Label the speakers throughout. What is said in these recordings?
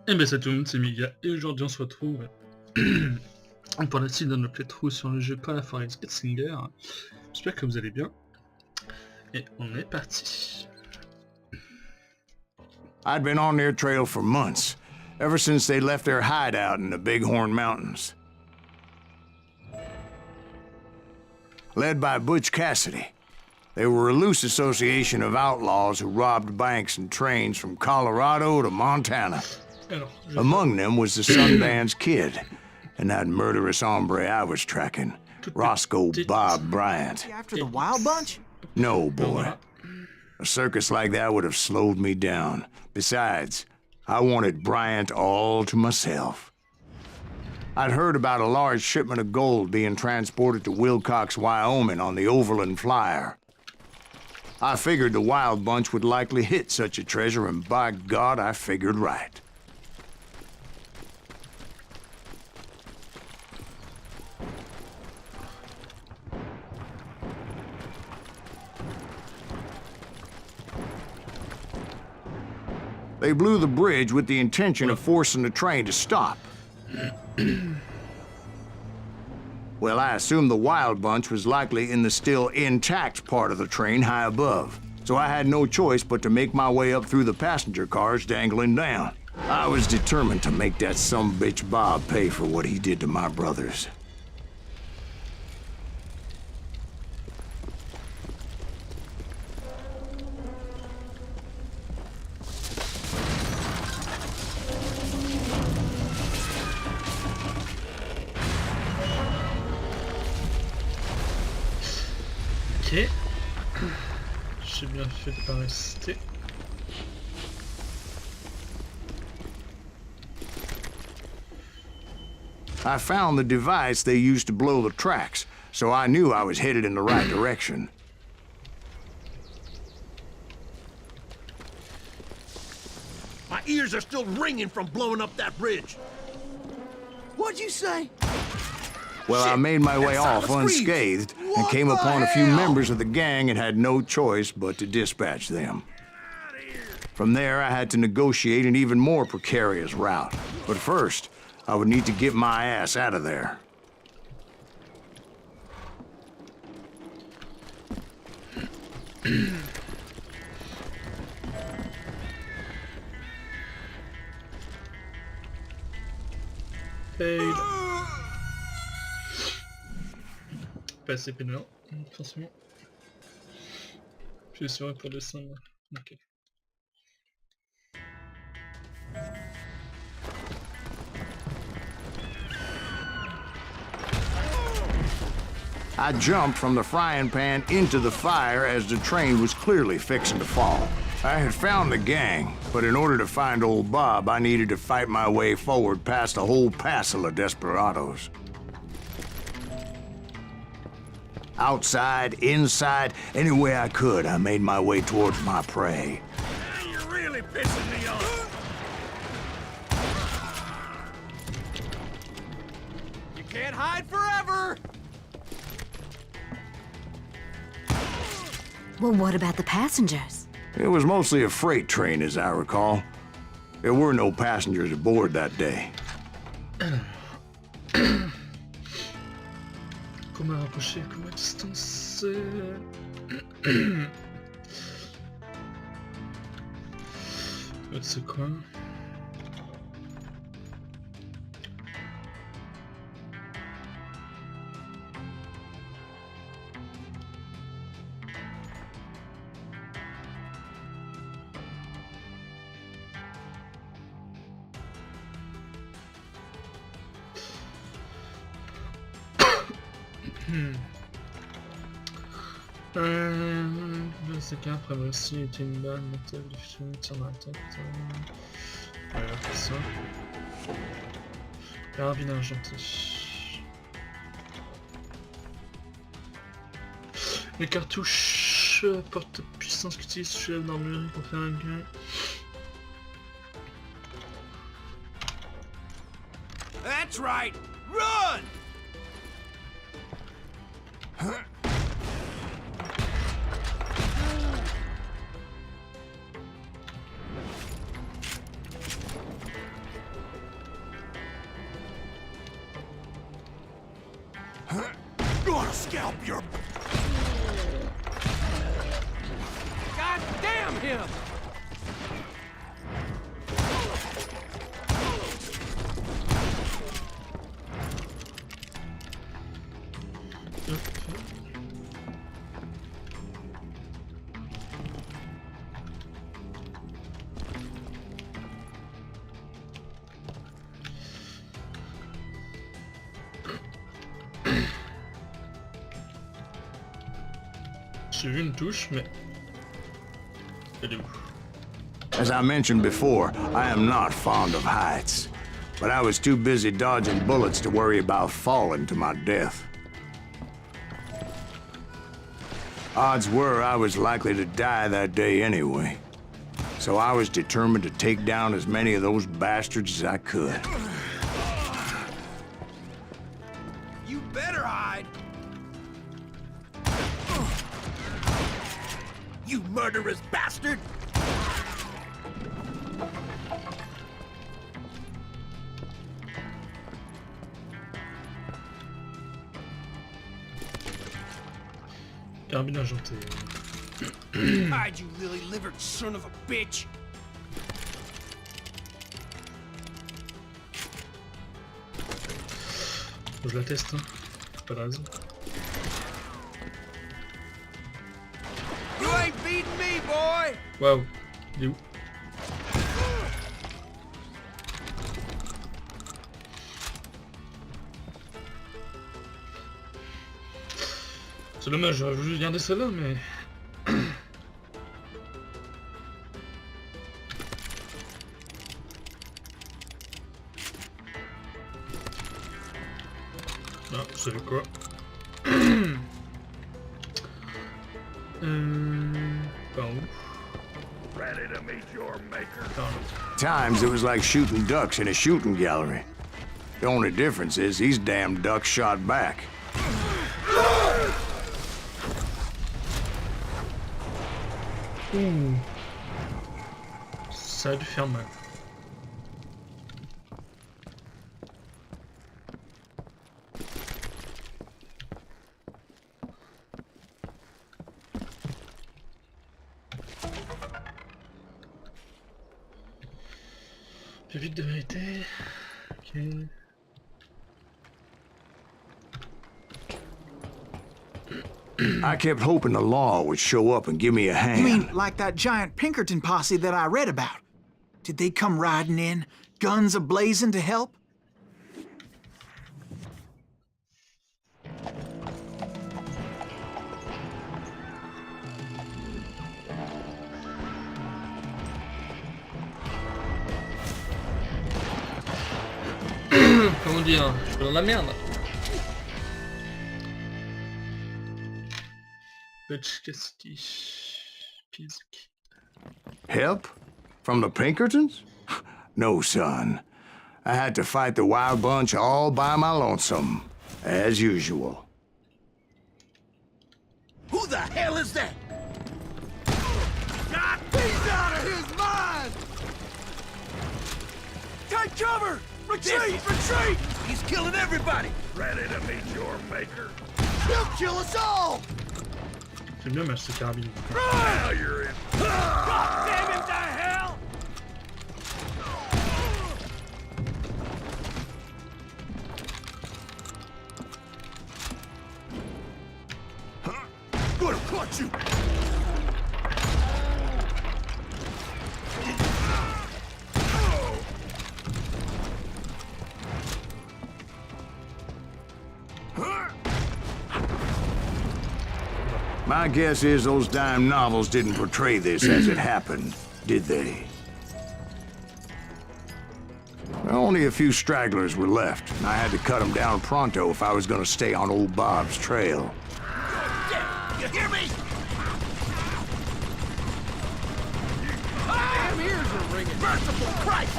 Speaker 1: Et bien salut tout le monde, c'est Miga, et aujourd'hui on se retrouve pour la suite de notre playthrough sur le jeu Call of Juarez Gunslinger. J'espère que vous allez bien, et on est parti.
Speaker 2: I'd been on their trail for months, ever since they left their hideout in the Bighorn Mountains. Led by Butch Cassidy, they were a loose association of outlaws who robbed banks and trains from Colorado to Montana. Among them was the Sundance Kid, and that murderous hombre I was tracking, Roscoe Bob Bryant.
Speaker 3: After the Wild Bunch?
Speaker 2: No, boy. A circus like that would have slowed me down. Besides, I wanted Bryant all to myself. I'd heard about a large shipment of gold being transported to Wilcox, Wyoming on the Overland Flyer. I figured the Wild Bunch would likely hit such a treasure, and by God, I figured right. They blew the bridge with the intention of forcing the train to stop. Well, I assumed the Wild Bunch was likely in the still intact part of the train high above, so I had no choice but to make my way up through the passenger cars dangling down. I was determined to make that sumbitch Bob pay for what he did to my brothers.
Speaker 1: Ok, j'ai bien fait de pas rester.
Speaker 2: I found the device they used to blow the tracks, so I knew I was headed in the right direction.
Speaker 3: My ears are still ringing from blowing up that bridge. What'd you say?
Speaker 2: Well,
Speaker 3: Shit,
Speaker 2: I made my way
Speaker 3: that
Speaker 2: off
Speaker 3: silence screams.
Speaker 2: unscathed and
Speaker 3: What
Speaker 2: came
Speaker 3: the
Speaker 2: upon a few
Speaker 3: hell?
Speaker 2: members of the gang and had no choice but to dispatch them. From there, I had to negotiate an even more precarious route. But first, I would need to get my ass out of there.
Speaker 1: Paid. Pas assez pénal, forcément. Je suis sûr pour descendre. Ok.
Speaker 2: I jumped from the frying pan into the fire as the train was clearly fixing to fall. I had found the gang, but in order to find old Bob, I needed to fight my way forward past a whole passel of desperados. Outside, inside, any way I could, I made my way towards my prey.
Speaker 3: You're really pissing me off. You can't hide forever.
Speaker 4: Well, what about the passengers?
Speaker 2: It was mostly a freight train, as I recall. There were no passengers aboard that day.
Speaker 1: Comment rapprocher, comment distancer. C'est quoi? C'est qu'après moi aussi était une balle, métal, du film, tire dans la tête. Voilà, tout ça. Carabine argentée. Les cartouches porte puissance qu'utilise chef d'armurerie pour faire un gain.
Speaker 3: That's right. Run! I'll scalp your...
Speaker 5: God damn him!
Speaker 1: J'ai vu une touche, mais... Elle est où?
Speaker 2: As I mentioned before, I am not fond of heights. But I was too busy dodging bullets to worry about falling to my death. Odds were I was likely to die that day anyway. So I was determined to take down as many of those bastards as I could.
Speaker 3: You better hide! You murderous bastard!
Speaker 1: Carabine argenté.
Speaker 5: Hide, you lily-livered son of a bitch!
Speaker 1: Faut que je la teste, hein. Pas de raison.
Speaker 3: You ain't beating me, boy!
Speaker 1: Waouh, il est où? C'est dommage, j'aurais voulu garder celle-là, mais... Non, vous savez quoi? Par où?
Speaker 3: Ready to meet your maker.
Speaker 1: Par là.
Speaker 2: Times it was like shooting ducks in a shooting gallery. The only difference is these damn ducks shot back.
Speaker 1: Ça a dû faire mal. Plus vite de vérité. Ok.
Speaker 2: I kept hoping the law would show up and give me a hand.
Speaker 6: You mean like that giant Pinkerton posse that I read about? Did they come riding in, guns a-blazing to help?
Speaker 1: Comment dire? Je suis dans la merde.
Speaker 2: Help? From the Pinkertons? No, son. I had to fight the wild bunch all by my lonesome, as usual.
Speaker 3: Who the hell is that? God, he's out of his mind! Take cover! Retreat! Retreat! He's killing everybody! Ready to meet your maker. He'll kill us all!
Speaker 1: J'aime bien m'acheter carabine.
Speaker 3: Now you're in. God damn him to hell! Good, caught you!
Speaker 2: My guess is those dime novels didn't portray this as it happened, did they? Well, only a few stragglers were left, and I had to cut them down pronto if I was gonna stay on old Bob's trail.
Speaker 3: You hear me?
Speaker 5: Damn ears are ringing!
Speaker 3: Merciful Christ!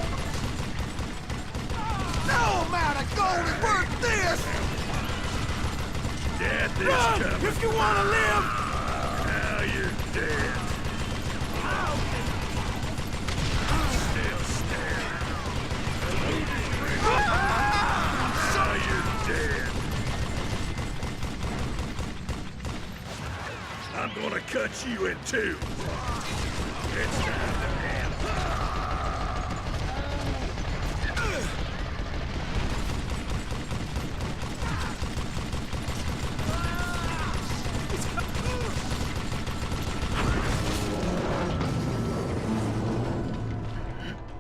Speaker 3: No amount of gold is worth this! Death is coming. If you want to live! Now you're dead. Still staring. Now you're dead. gonna cut you in two. It's time to end.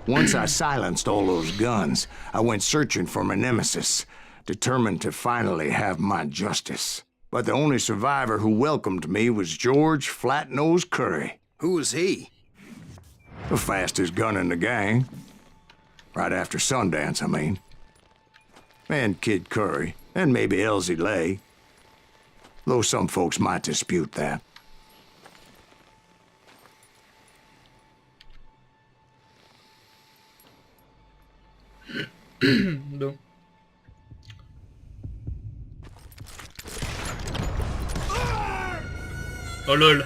Speaker 2: Once I silenced all those guns, I went searching for my nemesis, determined to finally have my justice. But the only survivor who welcomed me was George Flat-Nose Curry.
Speaker 5: Who was he?
Speaker 2: The fastest gun in the gang. Right after Sundance, I mean. And Kid Curry, and maybe Elsie Lay. Though some folks might dispute that.
Speaker 1: Donc. Oh lol.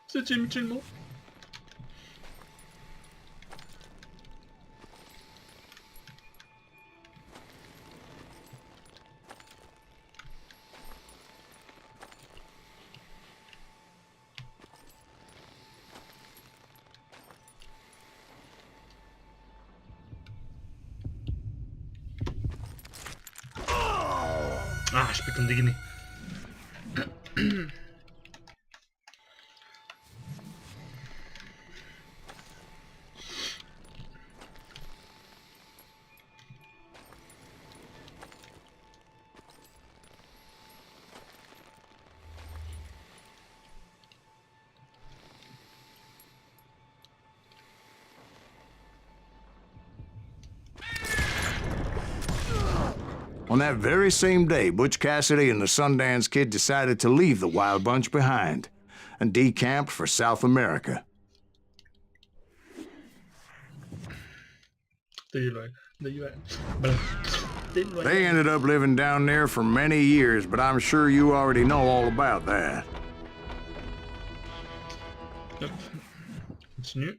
Speaker 1: C'est inutilement. Ah, je peux t'en dégainer.
Speaker 2: On that very same day, Butch Cassidy and the Sundance Kid decided to leave the Wild Bunch behind and decamped for South America. They ended up living down there for many years, but I'm sure you already know all about that.
Speaker 1: Continue.